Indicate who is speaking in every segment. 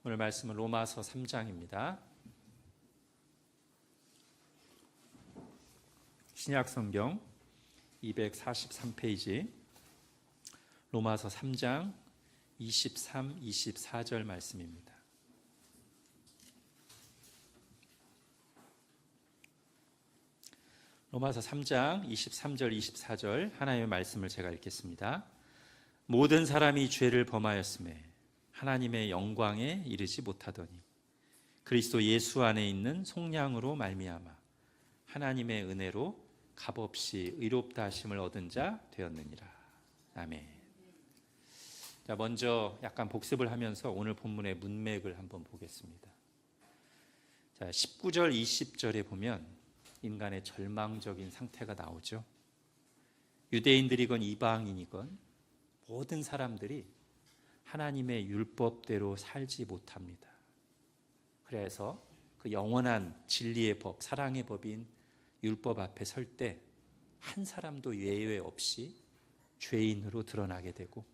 Speaker 1: 오늘 말씀은 로마서 3장입니다. 신약성경 243페이지 로마서 3장 23, 24절 말씀입니다. 로마서 3장 23절, 24절 하나님의 말씀을 제가 읽겠습니다. 모든 사람이 죄를 범하였음에 하나님의 영광에 이르지 못하더니 그리스도 예수 안에 있는 속량으로 말미암아 하나님의 은혜로 값없이 의롭다 하심을 얻은 자 되었느니라. 아멘. 자, 먼저 약간 복습을 하면서 오늘 본문의 문맥을 한번 보겠습니다. 자, 19절, 20절에 보면 인간의 절망적인 상태가 나오죠. 유대인들이건 이방인이건 모든 사람들이 하나님의 율법대로 살지 못합니다. 그래서 그 영원한 진리의 법, 사랑의 법인 율법 앞에 설 때 한 사람도 예외 없이 죄인으로 드러나게 되고,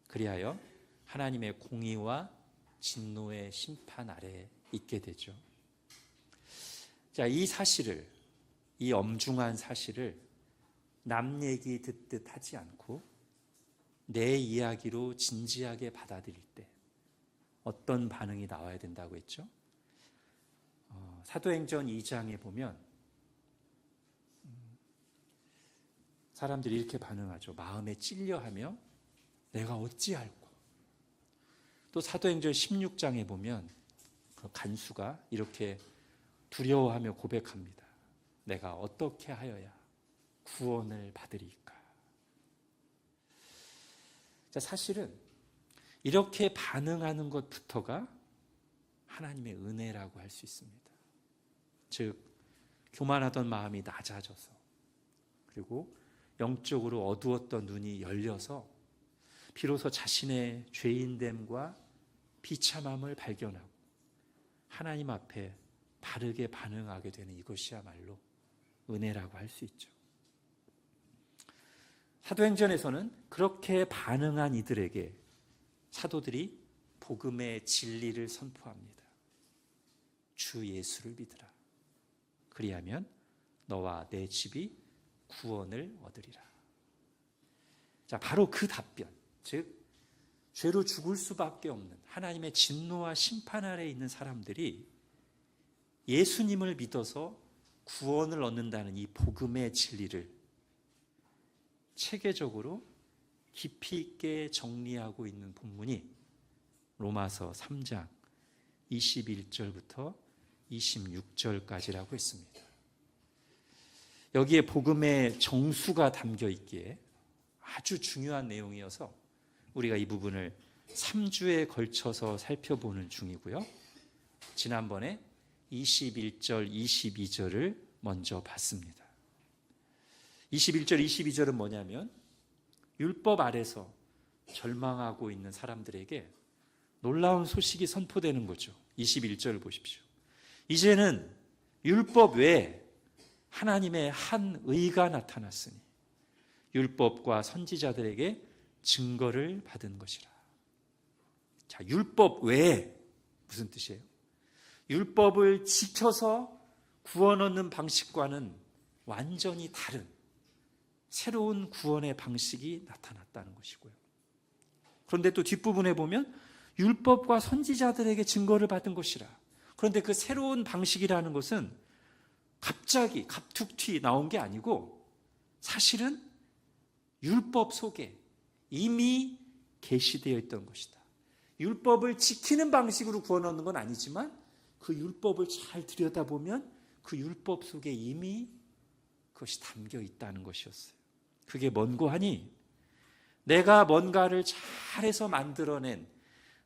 Speaker 1: 그리하여 하나님의 공의와 진노의 심판 아래에 있게 되죠. 자, 이 사실을, 이 엄중한 사실을 남 얘기 듣듯 하지 않고 내 이야기로 진지하게 받아들일 때 어떤 반응이 나와야 된다고 했죠? 사도행전 2장에 보면 사람들이 이렇게 반응하죠. 마음에 찔려하며 내가 어찌할꼬. 또 사도행전 16장에 보면 그 간수가 이렇게 두려워하며 고백합니다. 내가 어떻게 하여야 구원을 받으리까. 자, 사실은 이렇게 반응하는 것부터가 하나님의 은혜라고 할 수 있습니다. 즉, 교만하던 마음이 낮아져서, 그리고 영적으로 어두웠던 눈이 열려서 비로소 자신의 죄인됨과 비참함을 발견하고 하나님 앞에 바르게 반응하게 되는 이것이야말로 은혜라고 할 수 있죠. 사도행전에서는 그렇게 반응한 이들에게 사도들이 복음의 진리를 선포합니다. 주 예수를 믿으라. 그리하면 너와 내 집이 구원을 얻으리라. 자, 바로 그 답변, 즉 죄로 죽을 수밖에 없는 하나님의 진노와 심판 아래에 있는 사람들이 예수님을 믿어서 구원을 얻는다는 이 복음의 진리를 체계적으로 깊이 있게 정리하고 있는 본문이 로마서 3장 21절부터 26절까지라고 했습니다. 여기에 복음의 정수가 담겨 있기에 아주 중요한 내용이어서 우리가 이 부분을 3주에 걸쳐서 살펴보는 중이고요. 지난번에 21절, 22절을 먼저 봤습니다. 21절, 22절은 뭐냐면 율법 아래서 절망하고 있는 사람들에게 놀라운 소식이 선포되는 거죠. 21절을 보십시오. 이제는 율법 외에 하나님의 한 의가 나타났으니 율법과 선지자들에게 증거를 받은 것이라. 자, 율법 외에 무슨 뜻이에요? 율법을 지켜서 구원 얻는 방식과는 완전히 다른 새로운 구원의 방식이 나타났다는 것이고요. 그런데 또 뒷부분에 보면 율법과 선지자들에게 증거를 받은 것이라. 그런데 그 새로운 방식이라는 것은 갑자기 갑툭튀 나온 게 아니고 사실은 율법 속에 이미 계시되어 있던 것이다. 율법을 지키는 방식으로 구원 얻는 건 아니지만 그 율법을 잘 들여다보면 그 율법 속에 이미 그것이 담겨 있다는 것이었어요. 그게 뭔고 하니 내가 뭔가를 잘해서 만들어낸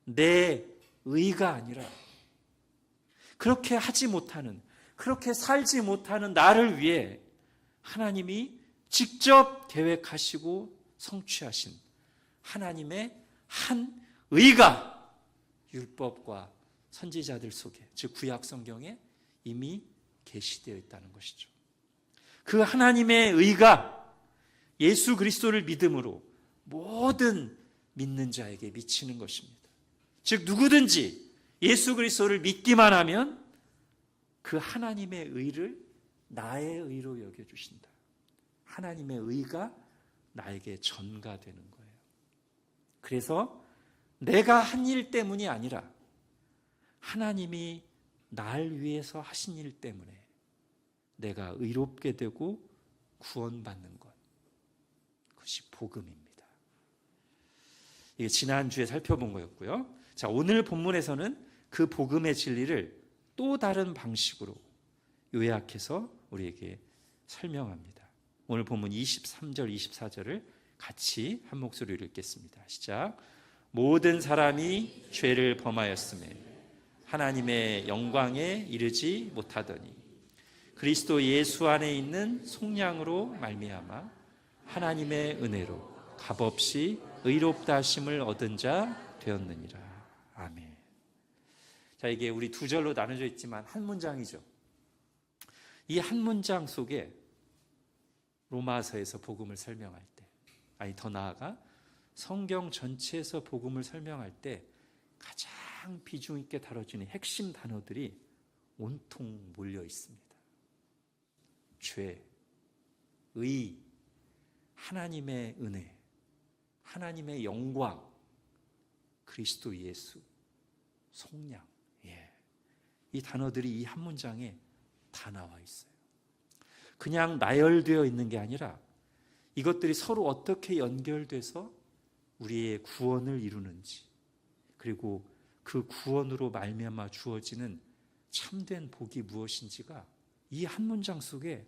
Speaker 1: 내 의가 아니라 그렇게 하지 못하는, 그렇게 살지 못하는 나를 위해 하나님이 직접 계획하시고 성취하신 하나님의 한 의가 율법과 선지자들 속에, 즉 구약 성경에 이미 계시되어 있다는 것이죠. 그 하나님의 의가 예수 그리스도를 믿음으로 모든 믿는 자에게 미치는 것입니다. 즉 누구든지 예수 그리스도를 믿기만 하면 그 하나님의 의를 나의 의로 여겨주신다. 하나님의 의가 나에게 전가되는 거예요. 그래서 내가 한 일 때문이 아니라 하나님이 날 위해서 하신 일 때문에 내가 의롭게 되고 구원받는 것, 그것이 복음입니다. 이게 지난주에 살펴본 거였고요. 자, 오늘 본문에서는 그 복음의 진리를 또 다른 방식으로 요약해서 우리에게 설명합니다. 오늘 본문 23절, 24절을 같이 한 목소리로 읽겠습니다. 시작. 모든 사람이 죄를 범하였음에 하나님의 영광에 이르지 못하더니 그리스도 예수 안에 있는 속량으로 말미암아 하나님의 은혜로 값없이 의롭다 하심을 얻은 자 되었느니라. 아멘. 자, 이게 우리 두 절로 나눠져 있지만 한 문장이죠. 이 한 문장 속에 로마서에서 복음을 설명할 때, 아니 더 나아가 성경 전체에서 복음을 설명할 때 가장 비중 있게 다뤄지는 핵심 단어들이 온통 몰려 있습니다. 죄, 의, 하나님의 은혜, 하나님의 영광, 그리스도 예수, 속량. 이 단어들이 이 한 문장에 다 나와 있어요. 그냥 나열되어 있는 게 아니라 이것들이 서로 어떻게 연결돼서 우리의 구원을 이루는지, 그리고 그 구원으로 말미암아 주어지는 참된 복이 무엇인지가 이 한 문장 속에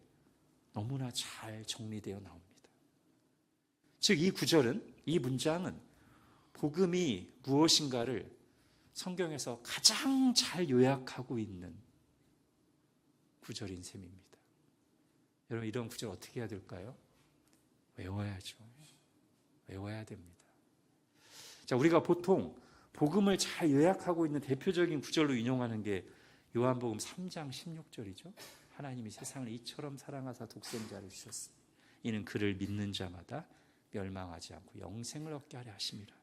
Speaker 1: 너무나 잘 정리되어 나옵니다. 즉, 이 구절은, 이 문장은 복음이 무엇인가를 성경에서 가장 잘 요약하고 있는 구절인 셈입니다. 여러분, 이런 구절 어떻게 해야 될까요? 외워야죠. 외워야 됩니다. 자, 우리가 보통 복음을 잘 요약하고 있는 대표적인 구절로 인용하는 게 요한복음 3장 16절이죠. 하나님이 세상을 이처럼 사랑하사 독생자를 주셨으니 이는 그를 믿는 자마다 멸망하지 않고 영생을 얻게 하려 하심이라.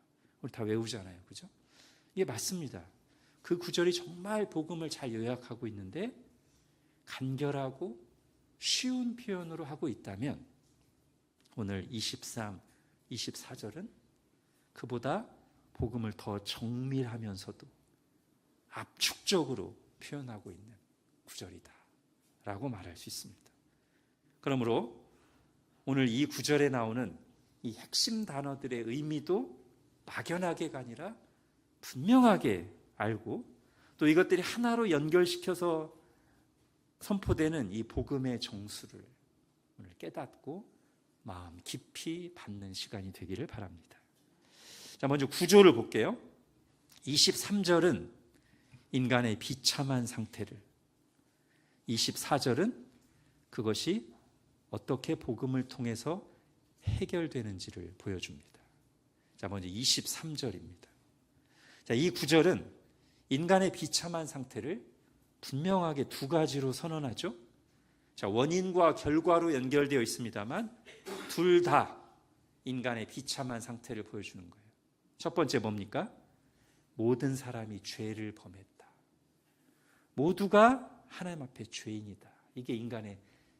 Speaker 1: 우리 다 외우잖아요. 그죠? 이게 맞습니다. 그 구절이 정말 복음을 잘 요약하고 있는데 간결하고 쉬운 표현으로 하고 있다면 오늘 23, 24절은 그보다 복음을 더 정밀하면서도 압축적으로 표현하고 있는 구절이다 라고 말할 수 있습니다. 그러므로 오늘 이 구절에 나오는 이 핵심 단어들의 의미도 막연하게가 아니라 분명하게 알고 또 이것들이 하나로 연결시켜서 선포되는 이 복음의 정수를 오늘 깨닫고 마음 깊이 받는 시간이 되기를 바랍니다. 자, 먼저 구조를 볼게요. 23절은 인간의 비참한 상태를, 24절은 그것이 어떻게 복음을 통해서 해결되는지를 보여줍니다. 자, 먼저 23절입니다. 자, 이 구절은 인간의 비참한 상태를 분명하게 두 가지로 선언하죠. 자, 원인과 결과로 연결되어 있습니다만 둘 다 인간의 비참한 상태를 보여주는 거예요. 첫 번째 뭡니까? 모든 사람이 죄를 범했다. 모두가 하나님 앞에 죄인이다. 이게 인간의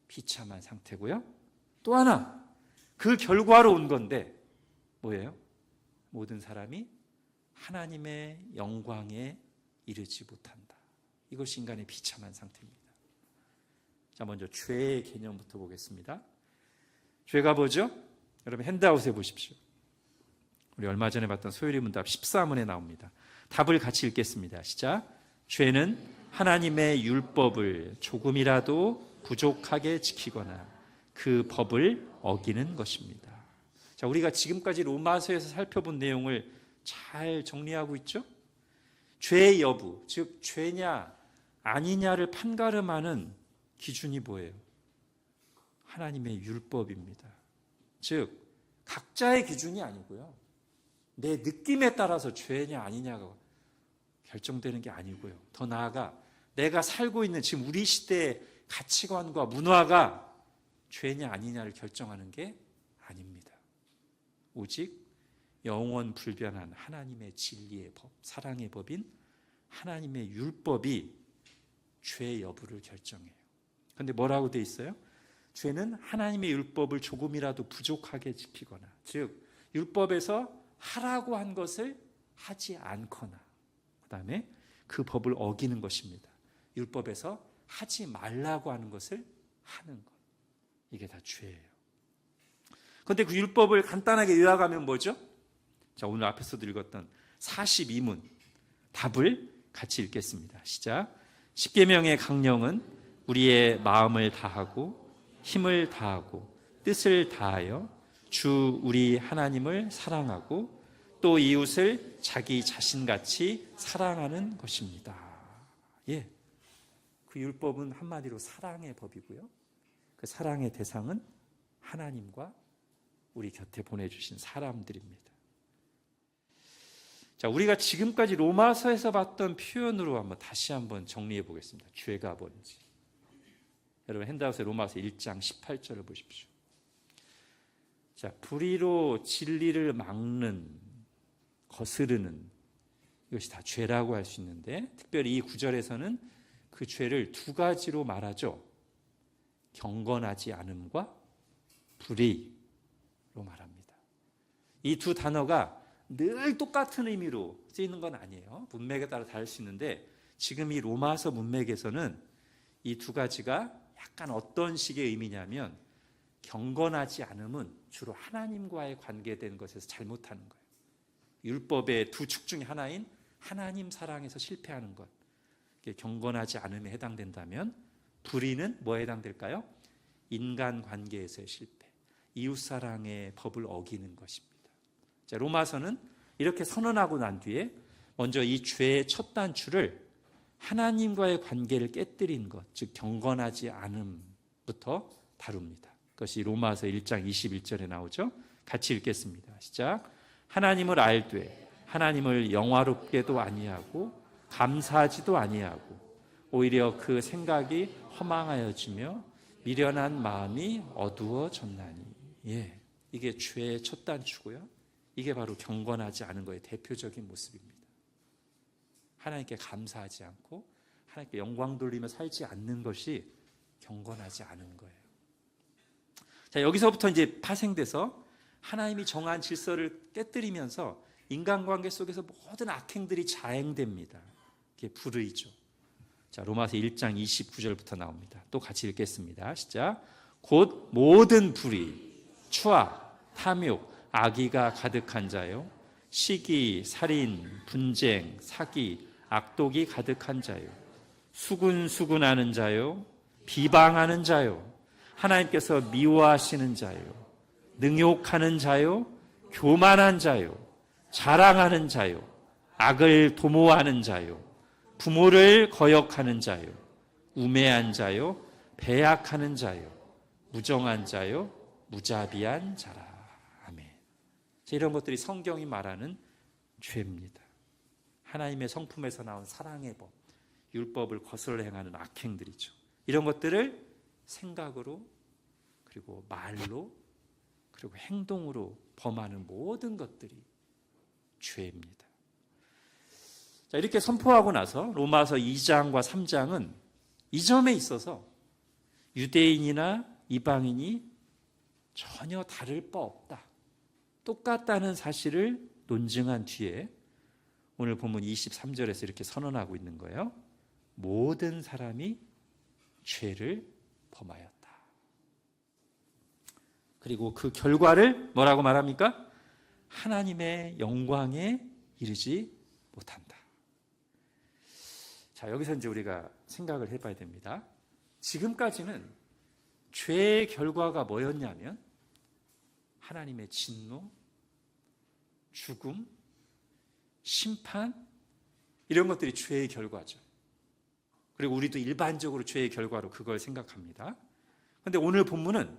Speaker 1: 비참한 상태고요. 또 하나, 그 결과로 온 건데 뭐예요? 모든 사람이 하나님의 영광에 이르지 못한다. 이것이 인간의 비참한 상태입니다. 자, 먼저 죄의 개념부터 보겠습니다. 죄가 뭐죠? 여러분 핸드아웃에 보십시오. 우리 얼마 전에 봤던 소요리 문답 14문에 나옵니다. 답을 같이 읽겠습니다. 시작. 죄는 하나님의 율법을 조금이라도 부족하게 지키거나 그 법을 어기는 것입니다. 자, 우리가 지금까지 로마서에서 살펴본 내용을 잘 정리하고 있죠? 죄의 여부, 즉 죄냐 아니냐를 판가름하는 기준이 뭐예요? 하나님의 율법입니다. 즉 각자의 기준이 아니고요. 내 느낌에 따라서 죄냐 아니냐가 결정되는 게 아니고요. 더 나아가 내가 살고 있는 지금 우리 시대의 가치관과 문화가 죄냐 아니냐를 결정하는 게 아닙니다. 오직 영원 불변한 하나님의 진리의 법, 사랑의 법인 하나님의 율법이 죄 여부를 결정해요. 그런데 뭐라고 돼 있어요? 죄는 하나님의 율법을 조금이라도 부족하게 지키거나, 즉 율법에서 하라고 한 것을 하지 않거나, 그 다음에 그 법을 어기는 것입니다. 율법에서 하지 말라고 하는 것을 하는 것. 이게 다 죄예요. 그런데 그 율법을 간단하게 요약하면 뭐죠? 자, 오늘 앞에서도 읽었던 42문 답을 같이 읽겠습니다. 시작. 십계명의 강령은 우리의 마음을 다하고 힘을 다하고 뜻을 다하여 주 우리 하나님을 사랑하고 또 이웃을 자기 자신같이 사랑하는 것입니다. 예, 그 율법은 한마디로 사랑의 법이고요. 그 사랑의 대상은 하나님과 우리 곁에 보내주신 사람들입니다. 자, 우리가 지금까지 로마서에서 봤던 표현으로 다시 한번 정리해 보겠습니다. 죄가 뭔지. 여러분 핸드아웃에 로마서 1장 18절을 보십시오. 자, 불의로 진리를 막는, 거스르는, 이것이 다 죄라고 할 수 있는데, 특별히 이 구절에서는 그 죄를 두 가지로 말하죠. 경건하지 않음과 불의로 말합니다. 이 두 단어가 늘 똑같은 의미로 쓰이는 건 아니에요. 문맥에 따라 다를 수 있는데, 지금 이 로마서 문맥에서는 이 두 가지가 약간 어떤 식의 의미냐면, 경건하지 않음은 주로 하나님과의 관계된 것에서 잘못하는 거예요. 율법의 두 축 중에 하나인 하나님 사랑에서 실패하는 것, 경건하지 않음에 해당된다면, 불의는 뭐에 해당될까요? 인간 관계에서의 실패, 이웃사랑의 법을 어기는 것입니다. 자, 로마서는 이렇게 선언하고 난 뒤에 먼저 이 죄의 첫 단추를 하나님과의 관계를 깨뜨린 것, 즉 경건하지 않음부터 다룹니다. 그것이 로마서 1장 21절에 나오죠. 같이 읽겠습니다. 시작. 하나님을 알되 하나님을 영화롭게도 아니하고 감사하지도 아니하고 오히려 그 생각이 허망하여지며 미련한 마음이 어두워졌나니. 예, 이게 죄의 첫 단추고요. 이게 바로 경건하지 않은 거의 대표적인 모습입니다. 하나님께 감사하지 않고 하나님께 영광 돌리며 살지 않는 것이 경건하지 않은 거예요. 자, 여기서부터 이제 파생돼서 하나님이 정한 질서를 깨뜨리면서 인간관계 속에서 모든 악행들이 자행됩니다. 이게 불의죠. 자, 로마서 1장 29절부터 나옵니다. 또 같이 읽겠습니다. 시작. 곧 모든 불의, 추악, 탐욕, 악의가 가득한 자요, 시기, 살인, 분쟁, 사기, 악독이 가득한 자요, 수군수군하는 자요, 비방하는 자요, 하나님께서 미워하시는 자요, 능욕하는 자요, 교만한 자요, 자랑하는 자요, 악을 도모하는 자요, 부모를 거역하는 자요, 우매한 자요, 배약하는 자요, 무정한 자요, 무자비한 자라. 아멘. 이런 것들이 성경이 말하는 죄입니다. 하나님의 성품에서 나온 사랑의 법, 율법을 거슬러 행하는 악행들이죠. 이런 것들을 생각으로, 그리고 말로, 그리고 행동으로 범하는 모든 것들이 죄입니다. 자, 이렇게 선포하고 나서 로마서 2장과 3장은 이 점에 있어서 유대인이나 이방인이 전혀 다를 바 없다, 똑같다는 사실을 논증한 뒤에 오늘 본문 23절에서 이렇게 선언하고 있는 거예요. 모든 사람이 죄를 범하였다. 그리고 그 결과를 뭐라고 말합니까? 하나님의 영광에 이르지 못한다. 자, 여기서 이제 우리가 생각을 해봐야 됩니다. 지금까지는 죄의 결과가 뭐였냐면 하나님의 진노, 죽음, 심판, 이런 것들이 죄의 결과죠. 그리고 우리도 일반적으로 죄의 결과로 그걸 생각합니다. 그런데 오늘 본문은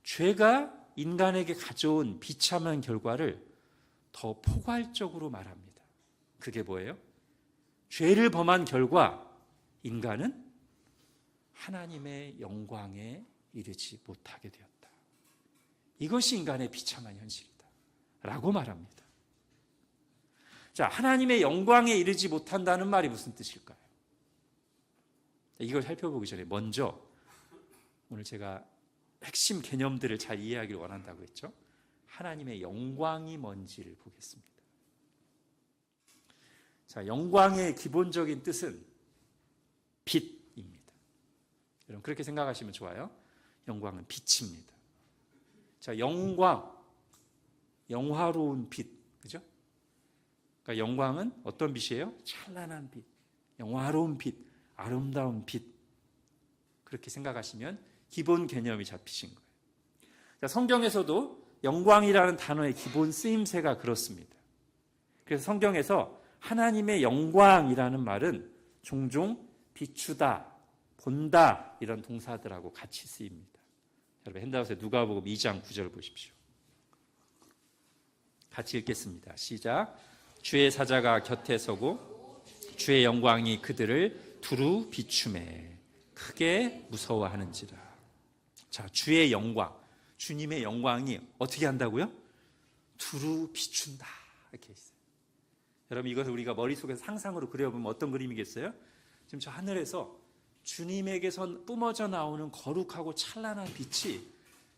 Speaker 1: 죄가 인간에게 가져온 비참한 결과를 더 포괄적으로 말합니다. 그게 뭐예요? 죄를 범한 결과 인간은 하나님의 영광에 이르지 못하게 되었다. 이것이 인간의 비참한 현실이다 라고 말합니다. 자, 하나님의 영광에 이르지 못한다는 말이 무슨 뜻일까요? 이걸 살펴보기 전에 먼저 오늘 제가 핵심 개념들을 잘 이해하기를 원한다고 했죠. 하나님의 영광이 뭔지를 보겠습니다. 자, 영광의 기본적인 뜻은 빛입니다. 여러분 그렇게 생각하시면 좋아요. 영광은 빛입니다. 자, 영광, 영화로운 빛, 그죠? 그러니까 영광은 어떤 빛이에요? 찬란한 빛, 영화로운 빛, 아름다운 빛. 그렇게 생각하시면 기본 개념이 잡히신 거예요. 자, 성경에서도 영광이라는 단어의 기본 쓰임새가 그렇습니다. 그래서 성경에서 하나님의 영광이라는 말은 종종 비추다, 본다 이런 동사들하고 같이 쓰입니다. 여러분 핸드아웃에 누가복음 2장 9절 보십시오. 같이 읽겠습니다. 시작. 주의 사자가 곁에 서고 주의 영광이 그들을 두루 비추매 크게 무서워하는지라. 자, 주의 영광, 주님의 영광이 어떻게 한다고요? 두루 비춘다 이렇게 있어요. 여러분 이것을 우리가 머릿속에서 상상으로 그려보면 어떤 그림이겠어요? 지금 저 하늘에서 주님에게서 뿜어져 나오는 거룩하고 찬란한 빛이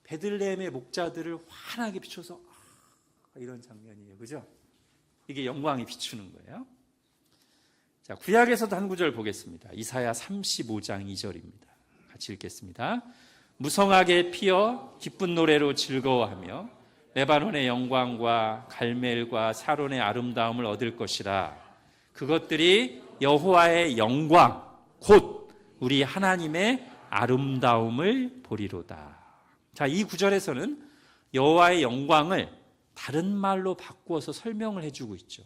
Speaker 1: 베들레헴의 목자들을 환하게 비춰서 이런 장면이에요. 그죠? 이게 영광이 비추는 거예요. 자, 구약에서도 한 구절 보겠습니다. 이사야 35장 2절입니다. 같이 읽겠습니다. 무성하게 피어 기쁜 노래로 즐거워하며 레바논의 영광과 갈멜과 사론의 아름다움을 얻을 것이라. 그것들이 여호와의 영광 곧 우리 하나님의 아름다움을 보리로다. 자, 이 구절에서는 여호와의 영광을 다른 말로 바꾸어서 설명을 해주고 있죠.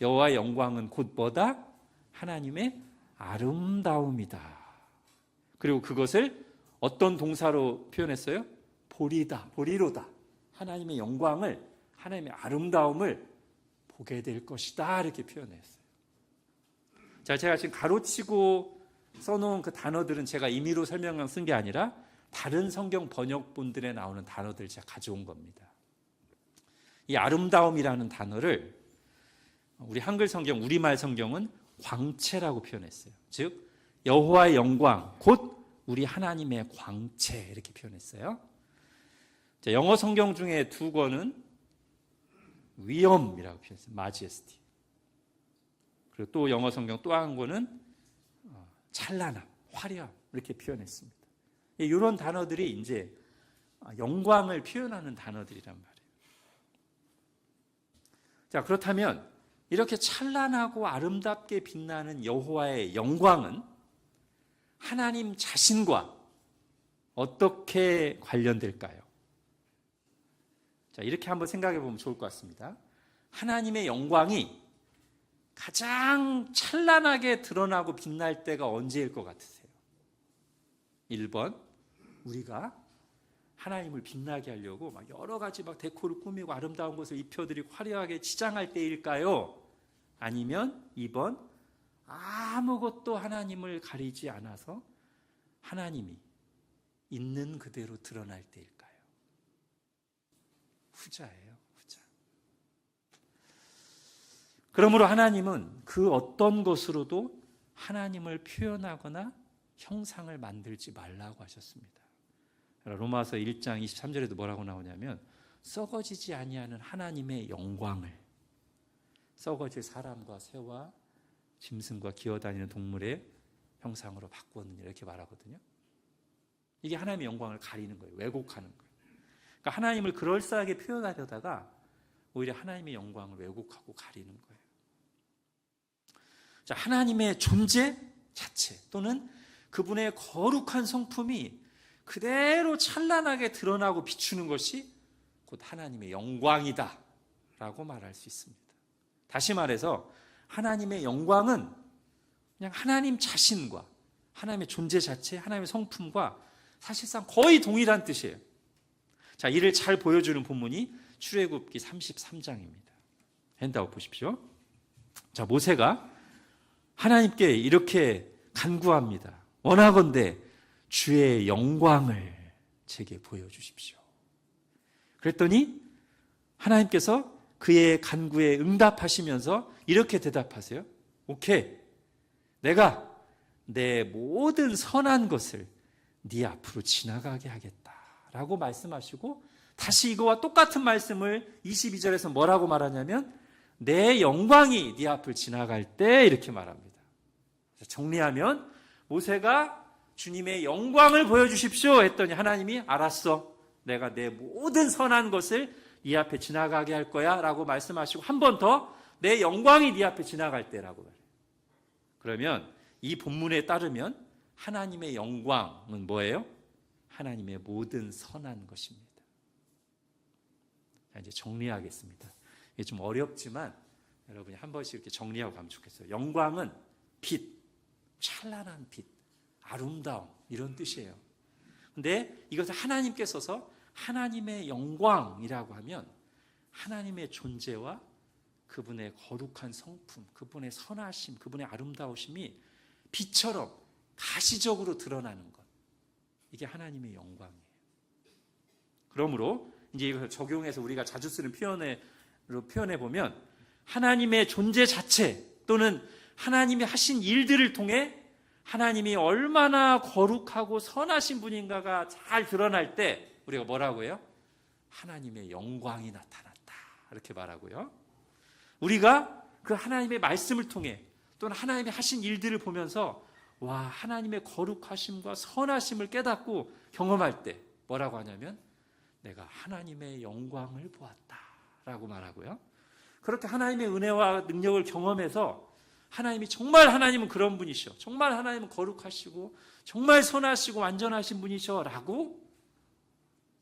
Speaker 1: 여호와의 영광은 곧 뭐다? 하나님의 아름다움이다. 그리고 그것을 어떤 동사로 표현했어요? 보리다, 보리로다. 하나님의 영광을, 하나님의 아름다움을 보게 될 것이다 이렇게 표현했어요. 자, 제가 지금 가로치고 써놓은 그 단어들은 제가 임의로 설명만 쓴 게 아니라 다른 성경 번역본들에 나오는 단어들 제가 가져온 겁니다. 이 아름다움이라는 단어를 우리 한글 성경, 우리말 성경은 광채라고 표현했어요. 즉 여호와의 영광, 곧 우리 하나님의 광채 이렇게 표현했어요. 자, 영어 성경 중에 두 권은 위엄이라고 표현했어요. 마제스티. 그리고 또 영어 성경 또 한 권은 찬란함, 화려함 이렇게 표현했습니다. 이런 단어들이 이제 영광을 표현하는 단어들이란 말이에요. 자, 그렇다면 이렇게 찬란하고 아름답게 빛나는 여호와의 영광은 하나님 자신과 어떻게 관련될까요? 자, 이렇게 한번 생각해 보면 좋을 것 같습니다. 하나님의 영광이 가장 찬란하게 드러나고 빛날 때가 언제일 것 같으세요? 1번, 우리가 하나님을 빛나게 하려고 막 여러 가지 막 데코를 꾸미고 아름다운 것을 입혀드리고 화려하게 치장할 때일까요? 아니면 2번, 아무것도 하나님을 가리지 않아서 하나님이 있는 그대로 드러날 때일까요? 후자예요, 후자. 그러므로 하나님은 그 어떤 것으로도 하나님을 표현하거나 형상을 만들지 말라고 하셨습니다. 로마서 1장 23절에도 뭐라고 나오냐면 썩어지지 아니하는 하나님의 영광을 썩어질 사람과 새와 짐승과 기어다니는 동물의 형상으로 바꾸었느냐 이렇게 말하거든요. 이게 하나님의 영광을 가리는 거예요. 왜곡하는 거예요. 그러니까 하나님을 그럴싸하게 표현하려다가 오히려 하나님의 영광을 왜곡하고 가리는 거예요. 자, 하나님의 존재 자체 또는 그분의 거룩한 성품이 그대로 찬란하게 드러나고 비추는 것이 곧 하나님의 영광이다 라고 말할 수 있습니다. 다시 말해서 하나님의 영광은 그냥 하나님 자신과 하나님의 존재 자체, 하나님의 성품과 사실상 거의 동일한 뜻이에요. 자, 이를 잘 보여주는 본문이 출애굽기 33장입니다. 핸드아웃 보십시오. 자, 모세가 하나님께 이렇게 간구합니다. 원하건대 주의 영광을 제게 보여주십시오. 그랬더니 하나님께서 그의 간구에 응답하시면서 이렇게 대답하세요. 오케이. 내가 내 모든 선한 것을 네 앞으로 지나가게 하겠다라고 말씀하시고 다시 이거와 똑같은 말씀을 22절에서 뭐라고 말하냐면 내 영광이 네 앞을 지나갈 때 이렇게 말합니다. 정리하면 모세가 주님의 영광을 보여주십시오 했더니 하나님이 알았어. 내가 내 모든 선한 것을 네 앞에 지나가게 할 거야 라고 말씀하시고 한 번 더 내 영광이 네 앞에 지나갈 때라고 말해요. 그러면 이 본문에 따르면 하나님의 영광은 뭐예요? 하나님의 모든 선한 것입니다. 자, 이제 정리하겠습니다. 이게 좀 어렵지만 여러분이 한 번씩 이렇게 정리하고 가면 좋겠어요. 영광은 빛, 찬란한 빛, 아름다움 이런 뜻이에요. 근데 이것을 하나님께 써서 하나님의 영광이라고 하면 하나님의 존재와 그분의 거룩한 성품, 그분의 선하심, 그분의 아름다우심이 빛처럼 가시적으로 드러나는 것. 이게 하나님의 영광이에요. 그러므로 이제 이걸 적용해서 우리가 자주 쓰는 표현으로 표현해 보면 하나님의 존재 자체 또는 하나님이 하신 일들을 통해 하나님이 얼마나 거룩하고 선하신 분인가가 잘 드러날 때 우리가 뭐라고 해요? 하나님의 영광이 나타났다. 이렇게 말하고요. 우리가 그 하나님의 말씀을 통해 또는 하나님이 하신 일들을 보면서 와, 하나님의 거룩하심과 선하심을 깨닫고 경험할 때 뭐라고 하냐면 내가 하나님의 영광을 보았다라고 말하고요. 그렇게 하나님의 은혜와 능력을 경험해서 하나님이 정말 하나님은 그런 분이셔. 정말 하나님은 거룩하시고 정말 선하시고 완전하신 분이셔 라고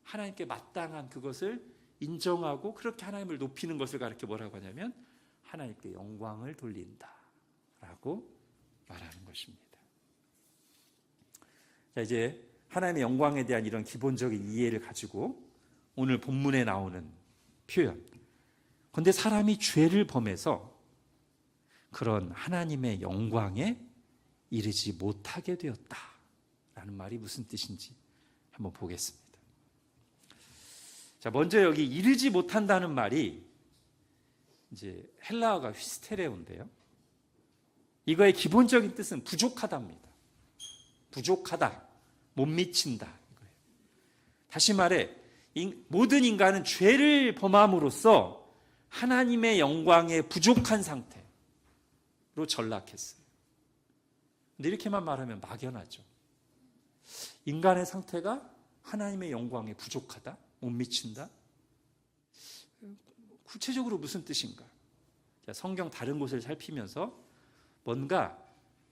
Speaker 1: 하나님께 마땅한 그것을 인정하고 그렇게 하나님을 높이는 것을 가르쳐 뭐라고 하냐면 하나님께 영광을 돌린다 라고 말하는 것입니다. 자, 이제 하나님의 영광에 대한 이런 기본적인 이해를 가지고 오늘 본문에 나오는 표현. 그런데 사람이 죄를 범해서 그런 하나님의 영광에 이르지 못하게 되었다라는 말이 무슨 뜻인지 한번 보겠습니다. 자, 먼저 여기 이르지 못한다는 말이 이제 헬라어가 휘스테레오인데요. 이거의 기본적인 뜻은 부족하다입니다. 부족하다, 못 미친다. 이거예요. 다시 말해 모든 인간은 죄를 범함으로써 하나님의 영광에 부족한 상태로 전락했어요. 근데 이렇게만 말하면 막연하죠. 인간의 상태가 하나님의 영광에 부족하다, 못 미친다. 구체적으로 무슨 뜻인가? 성경 다른 곳을 살피면서 뭔가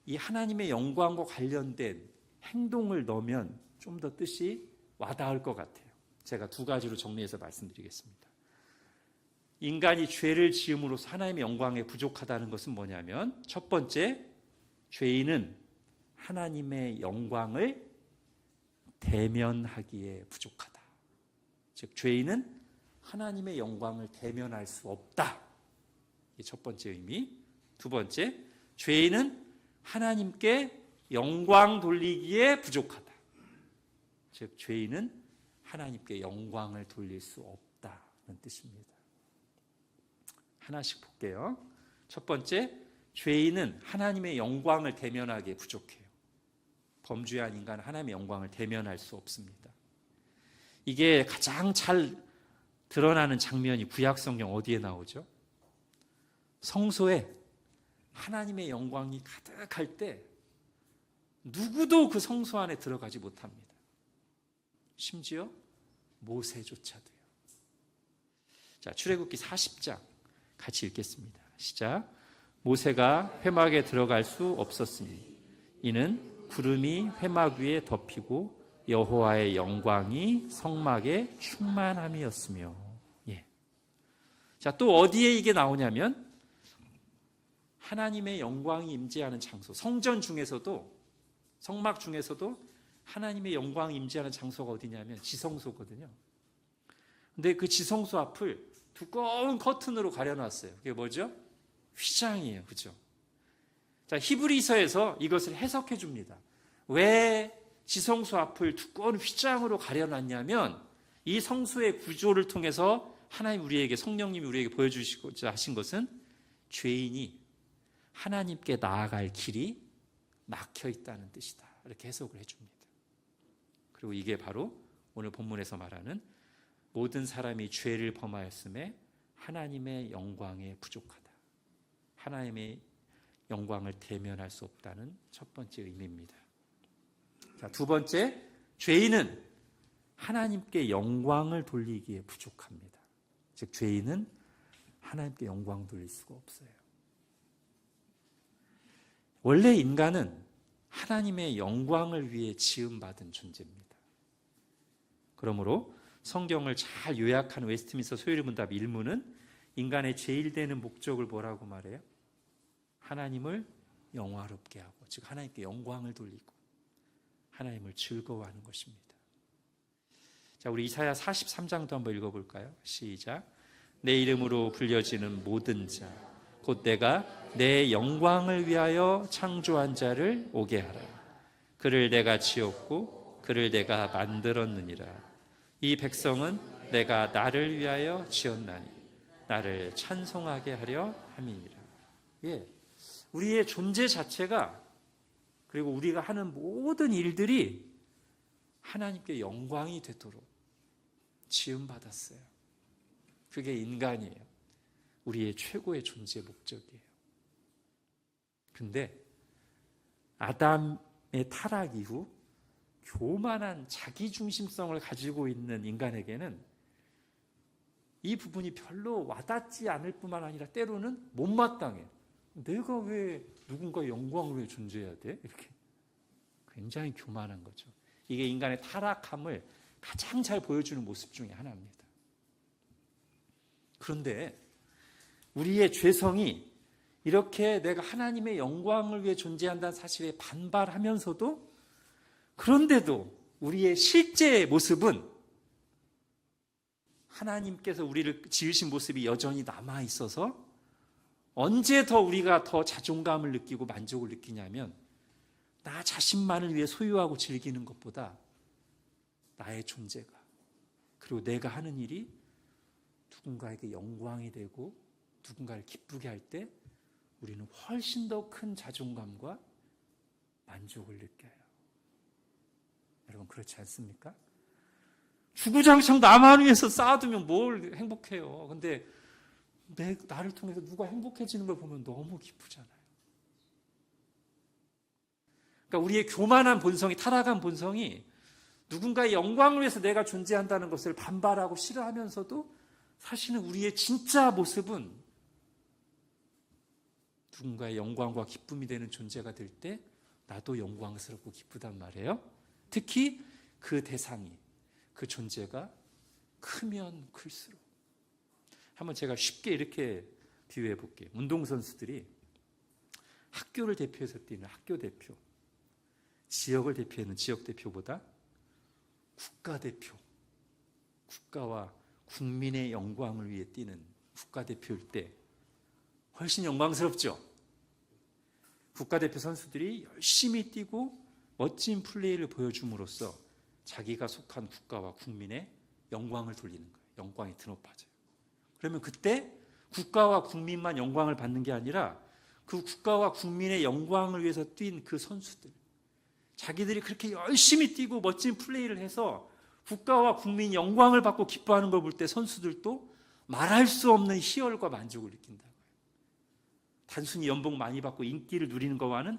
Speaker 1: 이 하나님의 영광과 관련된 행동을 넣으면 좀 더 뜻이 와닿을 것 같아요. 제가 두 가지로 정리해서 말씀드리겠습니다. 인간이 죄를 지음으로써 하나님의 영광에 부족하다는 것은 뭐냐면 첫 번째, 죄인은 하나님의 영광을 대면하기에 부족하다. 즉 죄인은 하나님의 영광을 대면할 수 없다. 이게 첫 번째 의미. 두 번째, 죄인은 하나님께 영광 돌리기에 부족하다. 즉 죄인은 하나님께 영광을 돌릴 수 없다는 뜻입니다. 하나씩 볼게요. 첫 번째, 죄인은 하나님의 영광을 대면하기에 부족해요. 범죄한 인간은 하나님의 영광을 대면할 수 없습니다. 이게 가장 잘 드러나는 장면이 구약 성경 어디에 나오죠? 성소에 하나님의 영광이 가득할 때 누구도 그 성소 안에 들어가지 못합니다. 심지어 모세조차도요. 자, 출애굽기 40장 같이 읽겠습니다. 시작. 모세가 회막에 들어갈 수 없었으니 이는 구름이 회막 위에 덮이고 여호와의 영광이 성막에 충만함이었으며. 예. 자, 또 어디에 이게 나오냐면 하나님의 영광이 임재하는 장소, 성전 중에서도 성막 중에서도 하나님의 영광이 임재하는 장소가 어디냐면 지성소거든요. 근데 그 지성소 앞을 두꺼운 커튼으로 가려놨어요. 그게 뭐죠? 휘장이에요. 그죠? 자, 히브리서에서 이것을 해석해 줍니다. 왜 지성소 앞을 두꺼운 휘장으로 가려놨냐면 이 성소의 구조를 통해서 하나님 우리에게, 성령님이 우리에게 보여주시고자 하신 것은 죄인이 하나님께 나아갈 길이 막혀 있다는 뜻이다. 이렇게 해석을 해줍니다. 그리고 이게 바로 오늘 본문에서 말하는 모든 사람이 죄를 범하였음에 하나님의 영광에 부족하다. 하나님의 영광을 대면할 수 없다는 첫 번째 의미입니다. 자, 두 번째, 죄인은 하나님께 영광을 돌리기에 부족합니다. 즉, 죄인은 하나님께 영광 돌릴 수가 없어요. 원래 인간은 하나님의 영광을 위해 지음받은 존재입니다. 그러므로 성경을 잘 요약한 웨스트민스터 소요리문답 1문은 인간의 제일 되는 목적을 뭐라고 말해요? 하나님을 영화롭게 하고, 즉 하나님께 영광을 돌리고 하나님을 즐거워하는 것입니다. 자, 우리 이사야 43장도 한번 읽어볼까요? 시작. 내 이름으로 불려지는 모든 자, 곧 내가 내 영광을 위하여 창조한 자를 오게 하라. 그를 내가 지었고 그를 내가 만들었느니라. 이 백성은 내가 나를 위하여 지었나니 나를 찬송하게 하려 함이니라. 예, 우리의 존재 자체가, 그리고 우리가 하는 모든 일들이 하나님께 영광이 되도록 지음받았어요. 그게 인간이에요. 우리의 최고의 존재 목적이에요. 근데 아담의 타락 이후 교만한 자기중심성을 가지고 있는 인간에게는 이 부분이 별로 와닿지 않을 뿐만 아니라 때로는 못마땅해. 내가 왜 누군가 영광을 위해 존재해야 돼? 이렇게 굉장히 교만한 거죠. 이게 인간의 타락함을 가장 잘 보여주는 모습 중에 하나입니다. 그런데 우리의 죄성이 이렇게 내가 하나님의 영광을 위해 존재한다는 사실에 반발하면서도, 그런데도 우리의 실제 모습은 하나님께서 우리를 지으신 모습이 여전히 남아 있어서 언제 더 우리가 더 자존감을 느끼고 만족을 느끼냐면, 나 자신만을 위해 소유하고 즐기는 것보다 나의 존재가, 그리고 내가 하는 일이 누군가에게 영광이 되고 누군가를 기쁘게 할 때 우리는 훨씬 더 큰 자존감과 만족을 느껴요. 여러분, 그렇지 않습니까? 주구장창 나만 위해서 쌓아두면 뭘 행복해요. 근데 나를 통해서 누가 행복해지는 걸 보면 너무 기쁘잖아요. 그러니까 우리의 교만한 본성이, 타락한 본성이 누군가의 영광을 위해서 내가 존재한다는 것을 반발하고 싫어하면서도, 사실은 우리의 진짜 모습은 누군가의 영광과 기쁨이 되는 존재가 될 때 나도 영광스럽고 기쁘단 말이에요. 특히 그 대상이, 그 존재가 크면 클수록. 한번 제가 쉽게 이렇게 비유해 볼게요. 운동선수들이 학교를 대표해서 뛰는 학교 대표, 지역을 대표하는 지역 대표보다 국가대표, 국가와 국민의 영광을 위해 뛰는 국가대표일 때 훨씬 영광스럽죠. 국가대표 선수들이 열심히 뛰고 멋진 플레이를 보여줌으로써 자기가 속한 국가와 국민의 영광을 돌리는 거예요. 영광이 드높아져요. 그러면 그때 국가와 국민만 영광을 받는 게 아니라 그 국가와 국민의 영광을 위해서 뛴 그 선수들, 자기들이 그렇게 열심히 뛰고 멋진 플레이를 해서 국가와 국민 영광을 받고 기뻐하는 걸 볼 때 선수들도 말할 수 없는 희열과 만족을 느낀다고요. 단순히 연봉 많이 받고 인기를 누리는 것과는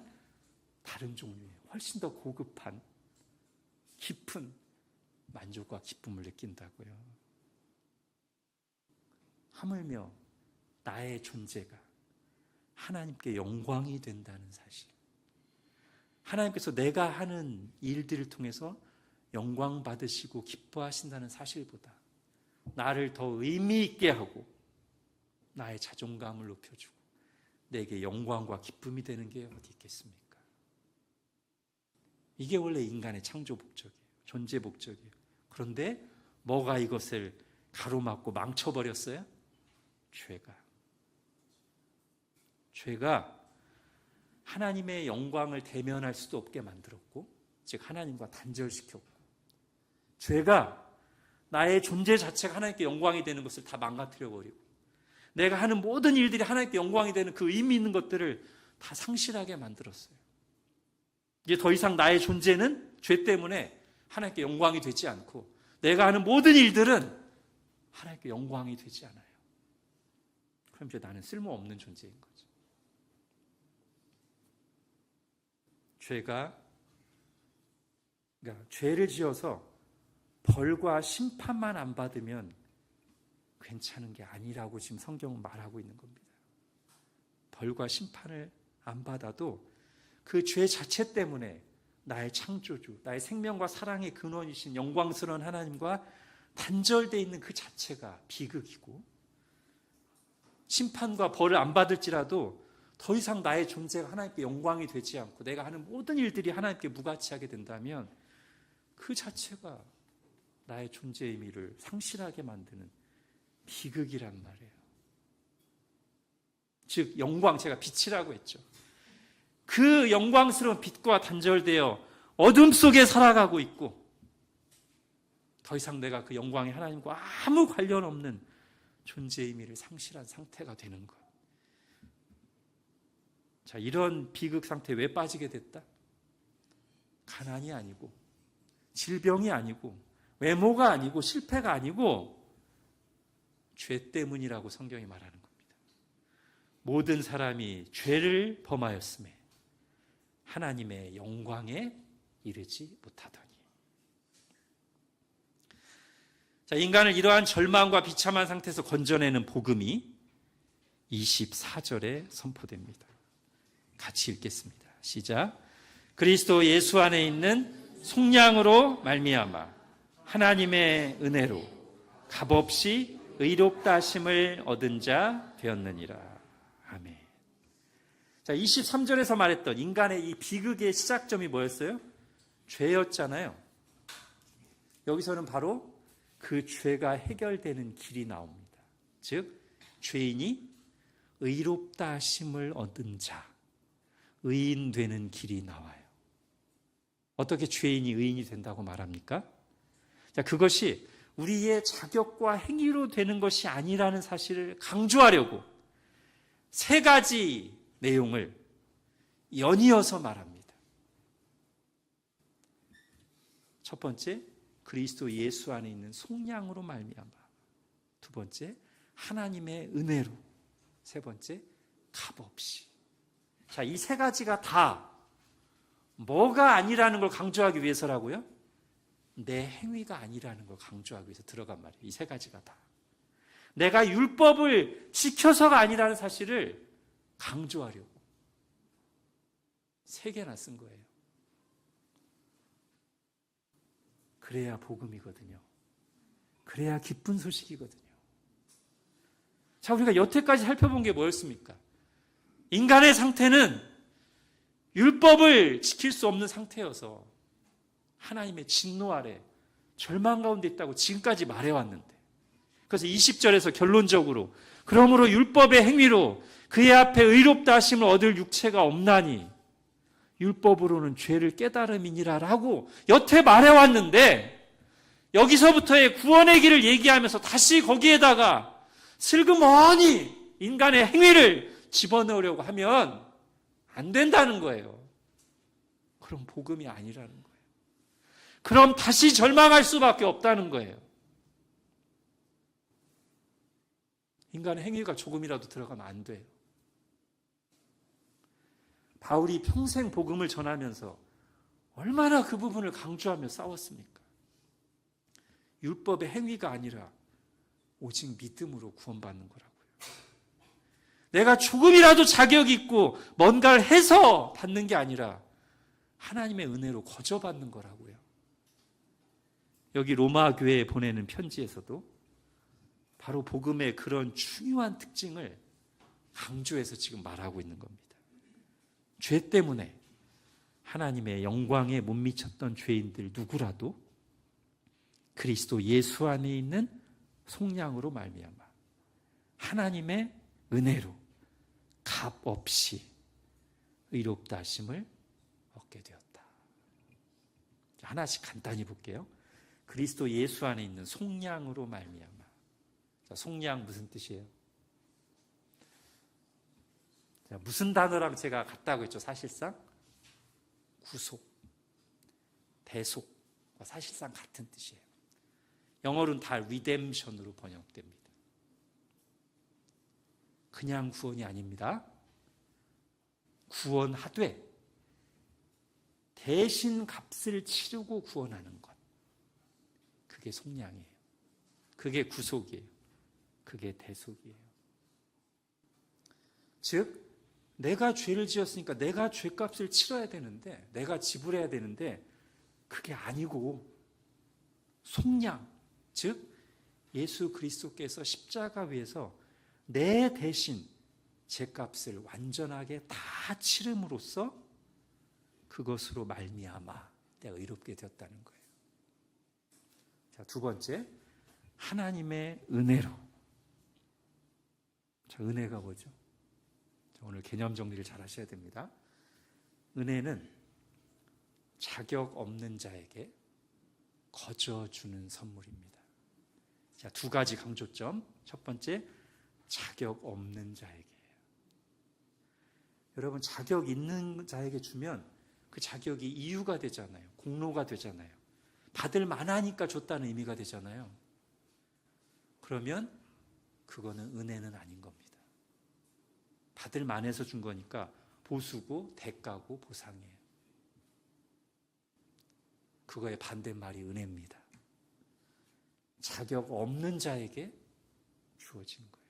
Speaker 1: 다른 종류의 훨씬 더 고급한 깊은 만족과 기쁨을 느낀다고요. 하물며 나의 존재가 하나님께 영광이 된다는 사실, 하나님께서 내가 하는 일들을 통해서 영광 받으시고 기뻐하신다는 사실보다 나를 더 의미 있게 하고 나의 자존감을 높여주고 내게 영광과 기쁨이 되는 게 어디 있겠습니까? 이게 원래 인간의 창조 목적이에요. 존재 목적이에요. 그런데 뭐가 이것을 가로막고 망쳐버렸어요? 죄가 하나님의 영광을 대면할 수도 없게 만들었고, 즉 하나님과 단절시켰고, 죄가 나의 존재 자체가 하나님께 영광이 되는 것을 다 망가뜨려버리고, 내가 하는 모든 일들이 하나님께 영광이 되는 그 의미 있는 것들을 다 상실하게 만들었어요. 이제 더 이상 나의 존재는 죄 때문에 하나님께 영광이 되지 않고 내가 하는 모든 일들은 하나님께 영광이 되지 않아요. 그럼 이제 나는 쓸모없는 존재인 거죠. 그러니까 죄를 지어서 벌과 심판만 안 받으면 괜찮은 게 아니라고 지금 성경은 말하고 있는 겁니다. 벌과 심판을 안 받아도 그 죄 자체 때문에 나의 창조주, 나의 생명과 사랑의 근원이신 영광스러운 하나님과 단절되어 있는 그 자체가 비극이고, 심판과 벌을 안 받을지라도 더 이상 나의 존재가 하나님께 영광이 되지 않고 내가 하는 모든 일들이 하나님께 무가치하게 된다면 그 자체가 나의 존재의 의미를 상실하게 만드는 비극이란 말이에요. 즉 영광, 제가 빛이라고 했죠. 그 영광스러운 빛과 단절되어 어둠 속에 살아가고 있고 더 이상 내가 그 영광의 하나님과 아무 관련 없는 존재의 의미를 상실한 상태가 되는 것. 자, 이런 비극 상태에 왜 빠지게 됐다? 가난이 아니고 질병이 아니고 외모가 아니고 실패가 아니고 죄 때문이라고 성경이 말하는 겁니다. 모든 사람이 죄를 범하였음에 하나님의 영광에 이르지 못하더니. 자, 인간을 이러한 절망과 비참한 상태에서 건져내는 복음이 24절에 선포됩니다. 같이 읽겠습니다. 시작. 그리스도 예수 안에 있는 속량으로 말미암아 하나님의 은혜로 값없이 의롭다 하심을 얻은 자 되었느니라. 아멘. 자, 23절에서 말했던 인간의 이 비극의 시작점이 뭐였어요? 죄였잖아요. 여기서는 바로 그 죄가 해결되는 길이 나옵니다. 즉 죄인이 의롭다 하심을 얻은 자, 의인 되는 길이 나와요. 어떻게 죄인이 의인이 된다고 말합니까? 자, 그것이 우리의 자격과 행위로 되는 것이 아니라는 사실을 강조하려고 세 가지 내용을 연이어서 말합니다. 첫 번째, 그리스도 예수 안에 있는 속량으로 말미암아. 두 번째, 하나님의 은혜로. 세 번째, 값없이. 자, 이 세 가지가 다 뭐가 아니라는 걸 강조하기 위해서라고요? 내 행위가 아니라는 걸 강조하기 위해서 들어간 말이에요. 이 세 가지가 다. 내가 율법을 지켜서가 아니라는 사실을 강조하려고 세 개나 쓴 거예요. 그래야 복음이거든요. 그래야 기쁜 소식이거든요. 자, 우리가 여태까지 살펴본 게 뭐였습니까? 인간의 상태는 율법을 지킬 수 없는 상태여서 하나님의 진노 아래 절망 가운데 있다고 지금까지 말해왔는데, 그래서 20절에서 결론적으로 그러므로 율법의 행위로 그의 앞에 의롭다 하심을 얻을 육체가 없나니 율법으로는 죄를 깨달음이니라 라고 여태 말해왔는데, 여기서부터의 구원의 길을 얘기하면서 다시 거기에다가 슬그머니 인간의 행위를 집어넣으려고 하면 안 된다는 거예요. 그럼 복음이 아니라는 거예요. 그럼 다시 절망할 수밖에 없다는 거예요. 인간의 행위가 조금이라도 들어가면 안 돼요. 바울이 평생 복음을 전하면서 얼마나 그 부분을 강조하며 싸웠습니까? 율법의 행위가 아니라 오직 믿음으로 구원받는 거라고요. 내가 조금이라도 자격 있고 뭔가를 해서 받는 게 아니라 하나님의 은혜로 거저받는 거라고요. 여기 로마 교회에 보내는 편지에서도 바로 복음의 그런 중요한 특징을 강조해서 지금 말하고 있는 겁니다. 죄 때문에 하나님의 영광에 못 미쳤던 죄인들 누구라도 그리스도 예수 안에 있는 속량으로 말미암아 하나님의 은혜로 값없이 의롭다 하심을 얻게 되었다. 하나씩 간단히 볼게요. 그리스도 예수 안에 있는 속량으로 말미암아. 자, 속량 무슨 뜻이에요? 자, 무슨 단어랑 제가 같다고 했죠? 사실상 구속, 대속과 사실상 같은 뜻이에요. 영어로는 다 redemption으로 번역됩니다. 그냥 구원이 아닙니다. 구원하되 대신 값을 치르고 구원하는 것. 그게 속량이에요. 그게 구속이에요. 그게 대속이에요. 즉 내가 죄를 지었으니까 내가 죄값을 치러야 되는데, 내가 지불해야 되는데 그게 아니고 속량, 즉 예수 그리스도께서 십자가 위에서 내 대신 죄값을 완전하게 다 치름으로써 그것으로 말미암아 내가 의롭게 되었다는 거예요. 자, 두 번째, 하나님의 은혜로. 자, 은혜가 뭐죠? 자, 오늘 개념 정리를 잘 하셔야 됩니다. 은혜는 자격 없는 자에게 거저 주는 선물입니다. 자, 두 가지 강조점. 첫 번째, 자격 없는 자에게예요. 여러분, 자격 있는 자에게 주면 그 자격이 이유가 되잖아요. 공로가 되잖아요. 받을 만하니까 줬다는 의미가 되잖아요. 그러면 그거는 은혜는 아닌 겁니다. 받을 만해서 준 거니까 보수고 대가고 보상이에요. 그거의 반대말이 은혜입니다. 자격 없는 자에게 주어진 거예요.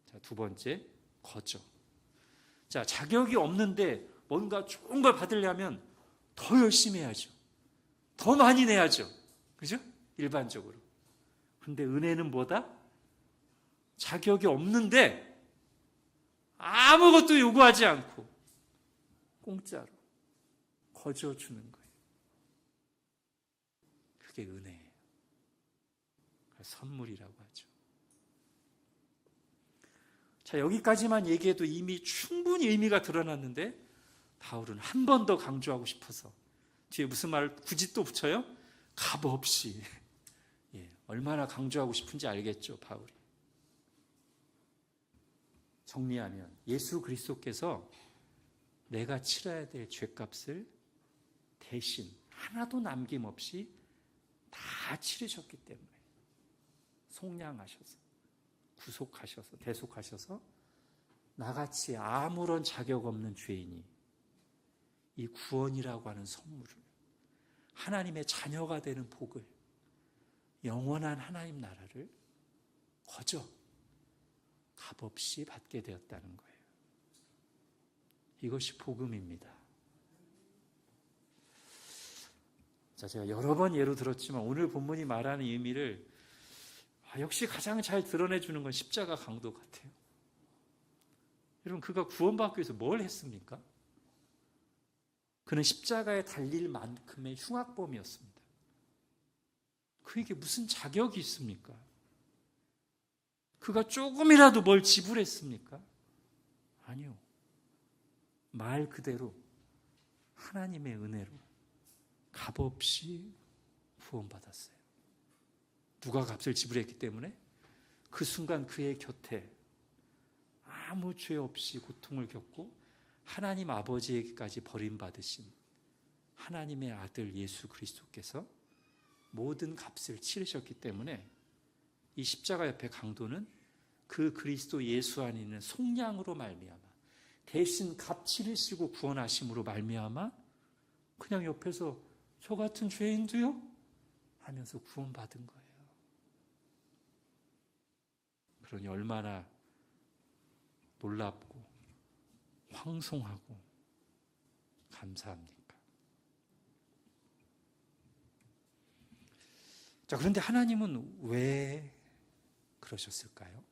Speaker 1: 자, 두 번째, 거저. 자, 자격이 없는데 뭔가 좋은 걸 받으려면 더 열심히 해야죠. 더 많이 내야죠. 그죠? 일반적으로. 근데 은혜는 뭐다? 자격이 없는데 아무것도 요구하지 않고 공짜로 거저 주는 거예요. 그게 은혜예요. 선물이라고 하죠. 자, 여기까지만 얘기해도 이미 충분히 의미가 드러났는데 바울은 한 번 더 강조하고 싶어서 뒤에 무슨 말을 굳이 또 붙여요? 값없이. 예, 얼마나 강조하고 싶은지 알겠죠, 바울이. 정리하면 예수 그리스도께서 내가 치러야 될 죄값을 대신 하나도 남김없이 다 치르셨기 때문에 속량하셔서 구속하셔서 대속하셔서 나같이 아무런 자격 없는 죄인이 이 구원이라고 하는 선물을, 하나님의 자녀가 되는 복을, 영원한 하나님 나라를 거저 값없이 받게 되었다는 거예요. 이것이 복음입니다. 자, 제가 여러 번 예로 들었지만 오늘 본문이 말하는 의미를 역시 가장 잘 드러내주는 건 십자가 강도 같아요. 여러분, 그가 구원받기 위해서 뭘 했습니까? 그는 십자가에 달릴 만큼의 흉악범이었습니다. 그에게 무슨 자격이 있습니까? 그가 조금이라도 뭘 지불했습니까? 아니요. 말 그대로 하나님의 은혜로 값없이 구원받았어요. 누가 값을 지불했기 때문에 그 순간 그의 곁에 아무 죄 없이 고통을 겪고 하나님 아버지에게까지 버림받으신 하나님의 아들 예수 그리스도께서 모든 값을 치르셨기 때문에 이 십자가 옆에 강도는 그 그리스도 예수 안에 있는 속량으로 말미암아, 대신 값 치르시고 구원하심으로 말미암아 그냥 옆에서 저 같은 죄인도요? 하면서 구원받은 거예요. 그러니 얼마나 놀랍고 황송하고 감사합니까? 자, 그런데 하나님은 왜 그러셨을까요?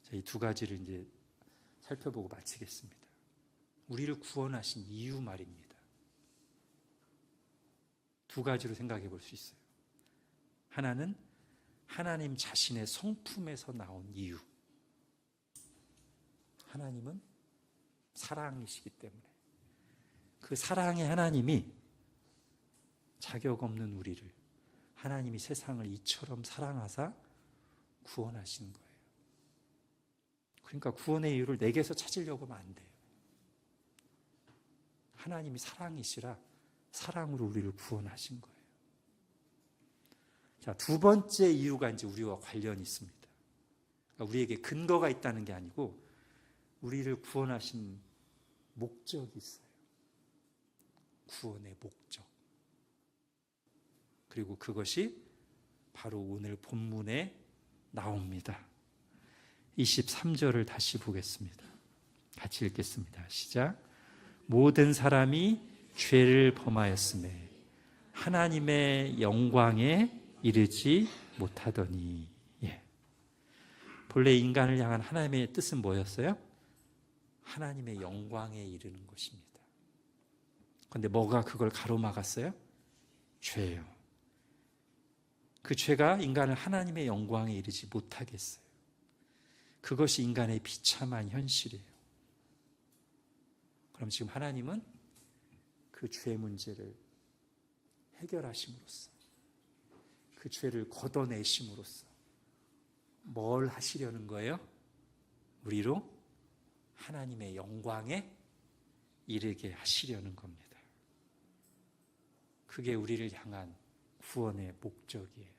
Speaker 1: 자, 이 두 가지를 이제 살펴보고 마치겠습니다. 우리를 구원하신 이유 말입니다. 두 가지로 생각해 볼 수 있어요. 하나는 하나님 자신의 성품에서 나온 이유. 하나님은 사랑이시기 때문에 그 사랑의 하나님이 자격 없는 우리를 하나님이 세상을 이처럼 사랑하사 구원하신 거예요. 그러니까 구원의 이유를 내게서 찾으려고 하면 안 돼요. 하나님이 사랑이시라 사랑으로 우리를 구원하신 거예요. 자, 두 번째 이유가 이제 우리와 관련이 있습니다. 그러니까 우리에게 근거가 있다는 게 아니고 우리를 구원하신 목적이 있어요. 구원의 목적. 그리고 그것이 바로 오늘 본문에 나옵니다. 23절을 다시 보겠습니다. 같이 읽겠습니다. 시작. 모든 사람이 죄를 범하였음에 하나님의 영광에 이르지 못하더니. 예. 본래 인간을 향한 하나님의 뜻은 뭐였어요? 하나님의 영광에 이르는 것입니다. 그런데 뭐가 그걸 가로막았어요? 죄예요. 그 죄가 인간을 하나님의 영광에 이르지 못하게 했어요. 그것이 인간의 비참한 현실이에요. 그럼 지금 하나님은 그 죄 문제를 해결하심으로써, 그 죄를 걷어내심으로써 뭘 하시려는 거예요? 우리로 하나님의 영광에 이르게 하시려는 겁니다. 그게 우리를 향한 구원의 목적이에요.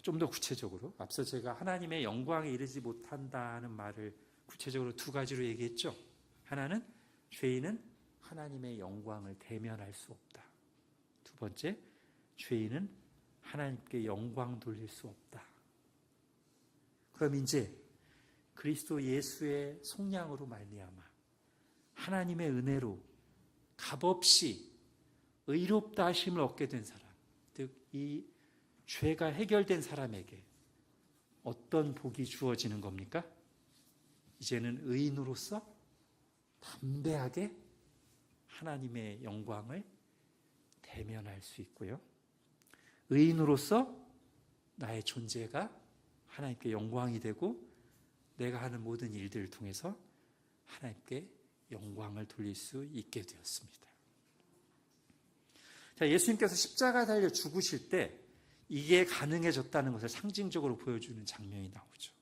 Speaker 1: 좀 더 구체적으로, 앞서 제가 하나님의 영광에 이르지 못한다는 말을 구체적으로 두 가지로 얘기했죠. 하나는 죄인은 하나님의 영광을 대면할 수 없다. 두 번째, 죄인은 하나님께 영광 돌릴 수 없다. 그럼 이제 그리스도 예수의 속량으로 말미암아 하나님의 은혜로 값없이 의롭다 하심을 얻게 된 사람, 즉 이 죄가 해결된 사람에게 어떤 복이 주어지는 겁니까? 이제는 의인으로서 담대하게 하나님의 영광을 대면할 수 있고요. 의인으로서 나의 존재가 하나님께 영광이 되고 내가 하는 모든 일들을 통해서 하나님께 영광을 돌릴 수 있게 되었습니다. 자, 예수님께서 십자가 달려 죽으실 때 이게 가능해졌다는 것을 상징적으로 보여주는 장면이 나오죠.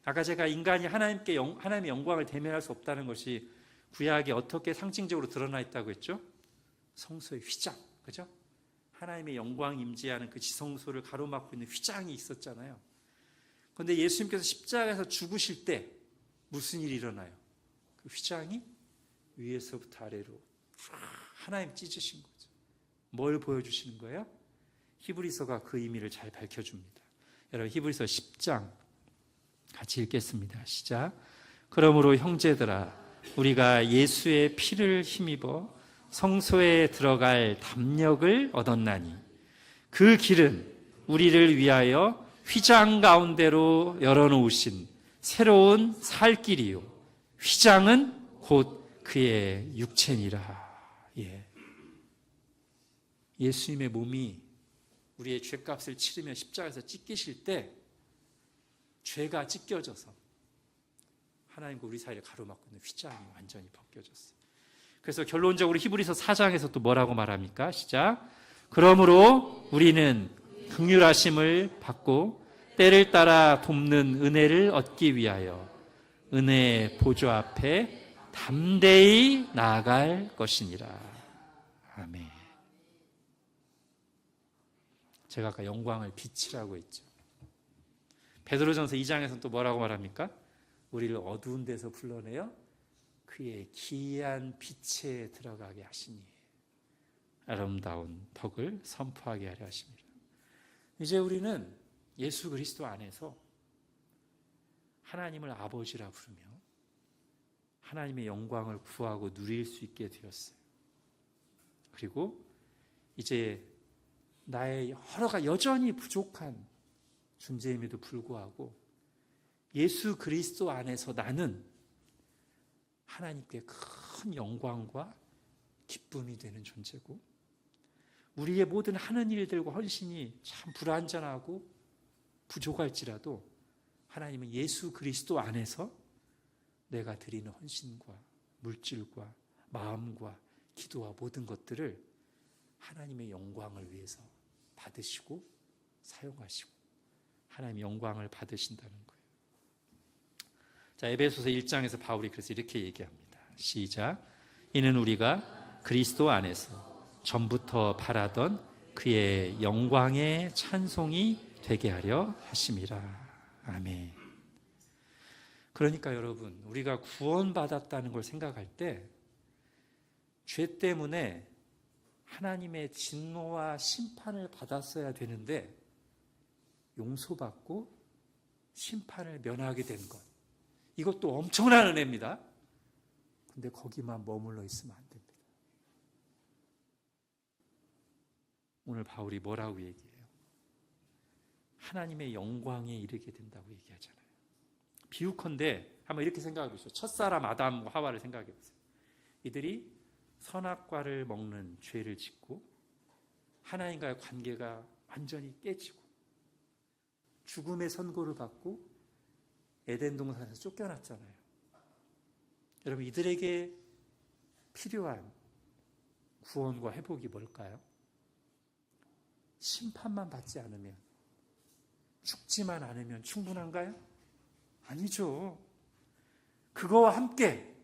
Speaker 1: 아까 제가 인간이 하나님의 영광을 대면할 수 없다는 것이 구약에 어떻게 상징적으로 드러나 있다고 했죠? 성소의 휘장, 그죠? 하나님의 영광 임재하는 그 지성소를 가로막고 있는 휘장이 있었잖아요. 그런데 예수님께서 십자가에서 죽으실 때 무슨 일이 일어나요? 그 휘장이 위에서부터 아래로 하나님 찢으신 거죠. 뭘 보여주시는 거예요? 히브리서가 그 의미를 잘 밝혀줍니다. 여러분, 히브리서 10장 같이 읽겠습니다. 시작. 그러므로 형제들아, 우리가 예수의 피를 힘입어 성소에 들어갈 담력을 얻었나니 그 길은 우리를 위하여 휘장 가운데로 열어놓으신 새로운 살 길이요, 휘장은 곧 그의 육체니라. 예. 예수님의 몸이 우리의 죄값을 치르며 십자가에서 찢기실 때 죄가 찢겨져서 하나님과 우리 사이를 가로막고 있는 휘장이 완전히 벗겨졌어요. 그래서 결론적으로 히브리서 4장에서 또 뭐라고 말합니까? 시작. 그러므로 우리는 긍휼하심을 받고 때를 따라 돕는 은혜를 얻기 위하여 은혜의 보좌 앞에 담대히 나아갈 것이니라. 아멘. 제가 아까 영광을 빛이라고 했죠. 베드로전서 2장에서는 또 뭐라고 말합니까? 우리를 어두운 데서 불러내어 그의 기이한 빛에 들어가게 하시니 아름다운 덕을 선포하게 하려 하십니다. 이제 우리는 예수 그리스도 안에서 하나님을 아버지라 부르며 하나님의 영광을 구하고 누릴 수 있게 되었어요. 그리고 이제 나의 여러가 여전히 부족한 존재임에도 불구하고 예수 그리스도 안에서 나는 하나님께 큰 영광과 기쁨이 되는 존재고, 우리의 모든 하는 일들과 헌신이 참 불완전하고 부족할지라도 하나님은 예수 그리스도 안에서 내가 드리는 헌신과 물질과 마음과 기도와 모든 것들을 하나님의 영광을 위해서 받으시고 사용하시고 하나님의 영광을 받으신다는 거예요. 자, 에베소서 1장에서 바울이 그래서 이렇게 얘기합니다. 시작. 이는 우리가 그리스도 안에서 전부터 바라던 그의 영광의 찬송이 되게 하려 하심이라. 아멘. 그러니까 여러분, 우리가 구원받았다는 걸 생각할 때 죄 때문에 하나님의 진노와 심판을 받았어야 되는데 용서받고 심판을 면하게 된 것, 이것도 엄청난 은혜입니다. 근데 거기만 머물러 있으면 안 됩니다. 오늘 바울이 뭐라고 얘기해요? 하나님의 영광에 이르게 된다고 얘기하잖아요. 비유컨대 한번 이렇게 생각해 보세요. 첫사람 아담과 하와를 생각해 보세요. 이들이 선악과를 먹는 죄를 짓고 하나님과의 관계가 완전히 깨지고 죽음의 선고를 받고 에덴 동산에서 쫓겨났잖아요. 여러분, 이들에게 필요한 구원과 회복이 뭘까요? 심판만 받지 않으면, 죽지만 않으면 충분한가요? 아니죠. 그거와 함께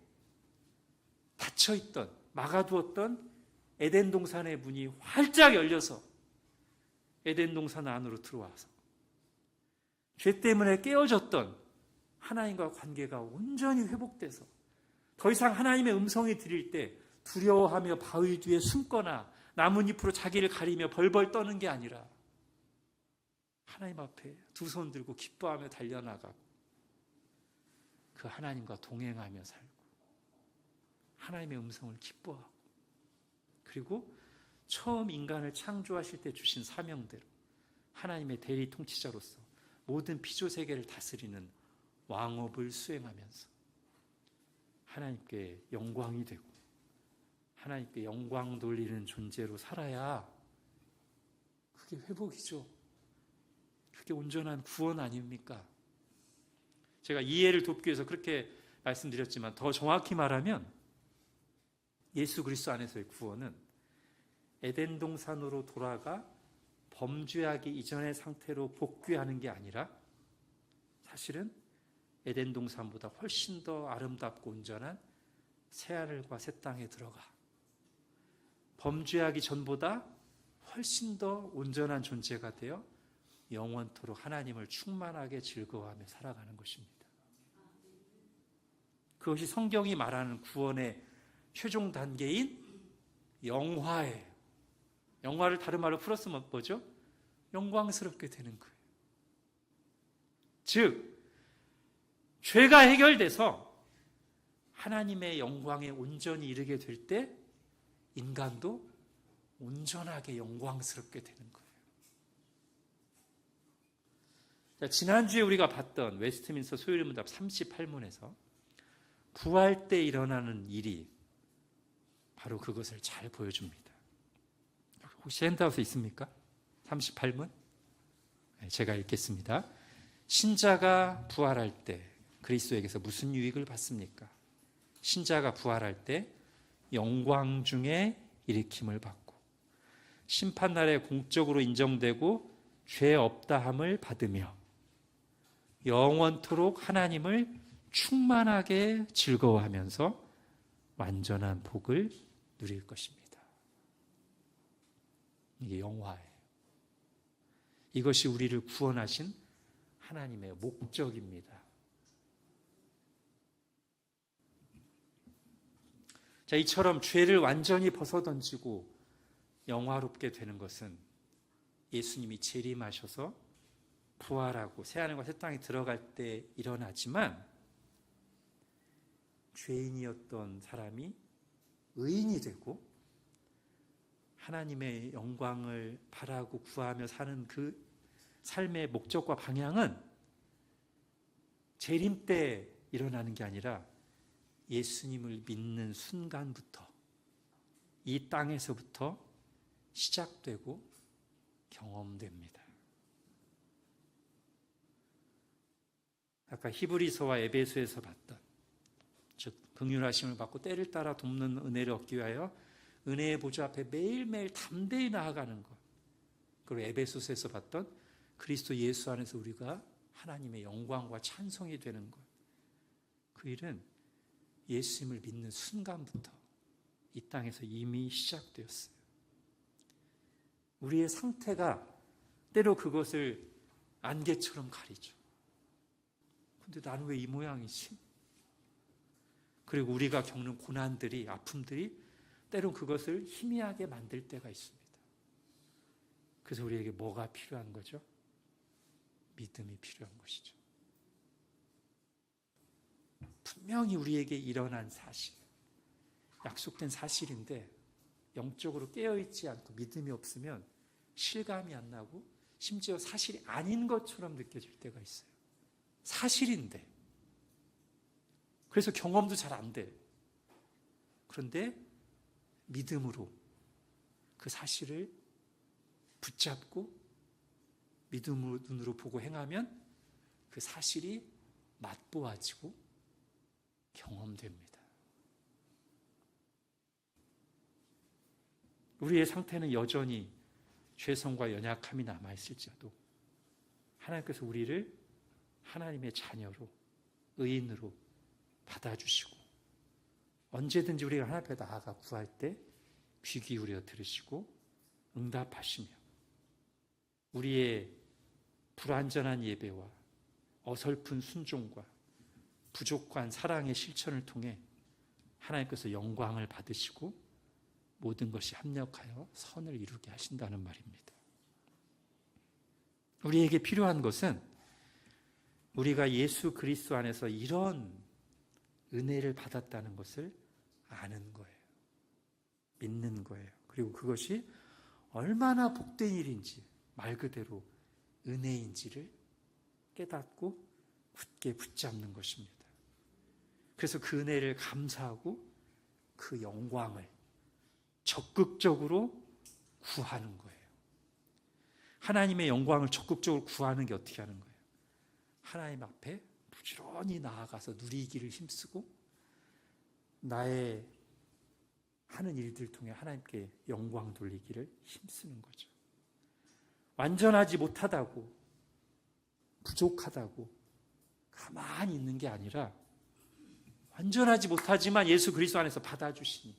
Speaker 1: 닫혀있던, 막아두었던 에덴 동산의 문이 활짝 열려서 에덴 동산 안으로 들어와서 죄 때문에 깨어졌던 하나님과 관계가 온전히 회복돼서 더 이상 하나님의 음성이 들릴 때 두려워하며 바위 뒤에 숨거나 나뭇잎으로 자기를 가리며 벌벌 떠는 게 아니라 하나님 앞에 두 손 들고 기뻐하며 달려나가고 그 하나님과 동행하며 살고 하나님의 음성을 기뻐하고, 그리고 처음 인간을 창조하실 때 주신 사명대로 하나님의 대리 통치자로서 모든 피조세계를 다스리는 왕업을 수행하면서 하나님께 영광이 되고 하나님께 영광 돌리는 존재로 살아야 그게 회복이죠. 그게 온전한 구원 아닙니까? 제가 이해를 돕기 위해서 그렇게 말씀드렸지만 더 정확히 말하면 예수 그리스도 안에서의 구원은 에덴 동산으로 돌아가 범죄하기 이전의 상태로 복귀하는 게 아니라 사실은 에덴 동산보다 훨씬 더 아름답고 온전한 새하늘과 새 땅에 들어가 범죄하기 전보다 훨씬 더 온전한 존재가 되어 영원토록 하나님을 충만하게 즐거워하며 살아가는 것입니다. 그것이 성경이 말하는 구원의 최종 단계인 영화예요. 영화를 다른 말로 풀었으면 뭐죠? 영광스럽게 되는 거예요. 즉, 죄가 해결돼서 하나님의 영광에 온전히 이르게 될 때 인간도 온전하게 영광스럽게 되는 거예요. 자, 지난주에 우리가 봤던 웨스트민스터 소요리 문답 38문에서 부활 때 일어나는 일이 바로 그것을 잘 보여줍니다. 혹시 핸드아웃에 있습니까? 38문? 제가 읽겠습니다. 신자가 부활할 때 그리스도에게서 무슨 유익을 받습니까? 신자가 부활할 때 영광 중에 일으킴을 받고 심판날에 공적으로 인정되고 죄 없다함을 받으며 영원토록 하나님을 충만하게 즐거워하면서 완전한 복을 누릴 것입니다. 이게 영화예요. 이것이 우리를 구원하신 하나님의 목적입니다. 자, 이처럼 죄를 완전히 벗어던지고 영화롭게 되는 것은 예수님이 재림하셔서 부활하고 새하늘과 새 땅에 들어갈 때 일어나지만 죄인이었던 사람이 의인이 되고 하나님의 영광을 바라고 구하며 사는 그 삶의 목적과 방향은 재림 때 일어나는 게 아니라 예수님을 믿는 순간부터 이 땅에서부터 시작되고 경험됩니다. 아까 히브리서와 에베소에서 봤던 즉 긍휼하심을 받고 때를 따라 돕는 은혜를 얻기 위하여 은혜의 보좌 앞에 매일매일 담대히 나아가는 것, 그리고 에베소서에서 봤던 그리스도 예수 안에서 우리가 하나님의 영광과 찬송이 되는 것, 그 일은 예수님을 믿는 순간부터 이 땅에서 이미 시작되었어요. 우리의 상태가 때로 그것을 안개처럼 가리죠. 근데 나는 왜 이 모양이지? 그리고 우리가 겪는 고난들이, 아픔들이 때로 그것을 희미하게 만들 때가 있습니다. 그래서 우리에게 뭐가 필요한 거죠? 믿음이 필요한 것이죠. 분명히 우리에게 일어난 사실, 약속된 사실인데 영적으로 깨어있지 않고 믿음이 없으면 실감이 안 나고 심지어 사실이 아닌 것처럼 느껴질 때가 있어요. 사실인데. 그래서 경험도 잘 안 돼. 그런데 믿음으로 그 사실을 붙잡고 믿음으로 눈으로 보고 행하면 그 사실이 맛보아지고 경험됩니다. 우리의 상태는 여전히 죄성과 연약함이 남아있을지라도 하나님께서 우리를 하나님의 자녀로, 의인으로 받아주시고 언제든지 우리가 하나님 앞에 나아가 구할 때 귀 기울여 들으시고 응답하시며 우리의 불완전한 예배와 어설픈 순종과 부족한 사랑의 실천을 통해 하나님께서 영광을 받으시고 모든 것이 합력하여 선을 이루게 하신다는 말입니다. 우리에게 필요한 것은 우리가 예수 그리스도 안에서 이런 은혜를 받았다는 것을 아는 거예요. 믿는 거예요. 그리고 그것이 얼마나 복된 일인지, 말 그대로 은혜인지를 깨닫고 굳게 붙잡는 것입니다. 그래서 그 은혜를 감사하고 그 영광을 적극적으로 구하는 거예요. 하나님의 영광을 적극적으로 구하는 게 어떻게 하는 거예요? 하나님 앞에 부지런히 나아가서 누리기를 힘쓰고 나의 하는 일들 통해 하나님께 영광 돌리기를 힘쓰는 거죠. 완전하지 못하다고, 부족하다고 가만히 있는 게 아니라 완전하지 못하지만 예수 그리스도 안에서 받아주시니,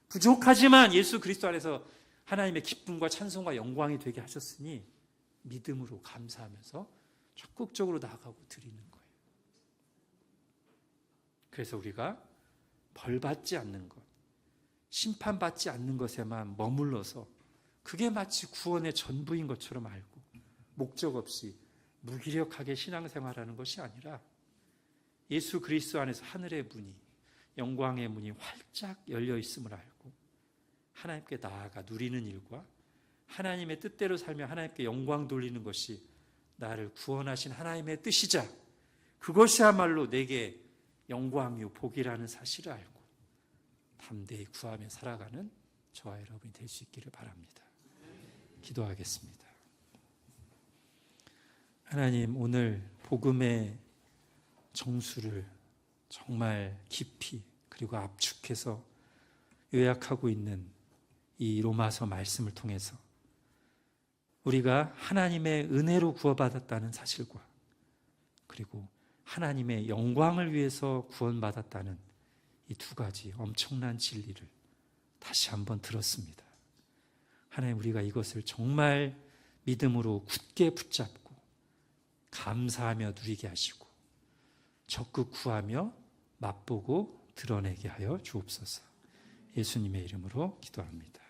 Speaker 1: 부족하지만 예수 그리스도 안에서 하나님의 기쁨과 찬송과 영광이 되게 하셨으니 믿음으로 감사하면서 적극적으로 나아가고 드리는 거예요. 그래서 우리가 벌받지 않는 것, 심판받지 않는 것에만 머물러서 그게 마치 구원의 전부인 것처럼 알고 목적 없이 무기력하게 신앙생활하는 것이 아니라 예수 그리스도 안에서 하늘의 문이, 영광의 문이 활짝 열려 있음을 알고 하나님께 나아가 누리는 일과 하나님의 뜻대로 살며 하나님께 영광 돌리는 것이 나를 구원하신 하나님의 뜻이자 그것이야말로 내게 영광이요 복이라는 사실을 알고 담대히 구하며 살아가는 저와 여러분이 될 수 있기를 바랍니다. 기도하겠습니다. 하나님, 오늘 복음의 정수를 정말 깊이 그리고 압축해서 요약하고 있는 이 로마서 말씀을 통해서 우리가 하나님의 은혜로 구원받았다는 사실과 그리고 하나님의 영광을 위해서 구원받았다는 이 두 가지 엄청난 진리를 다시 한번 들었습니다. 하나님, 우리가 이것을 정말 믿음으로 굳게 붙잡고 감사하며 누리게 하시고 적극 구하며 맛보고 드러내게 하여 주옵소서. 예수님의 이름으로 기도합니다.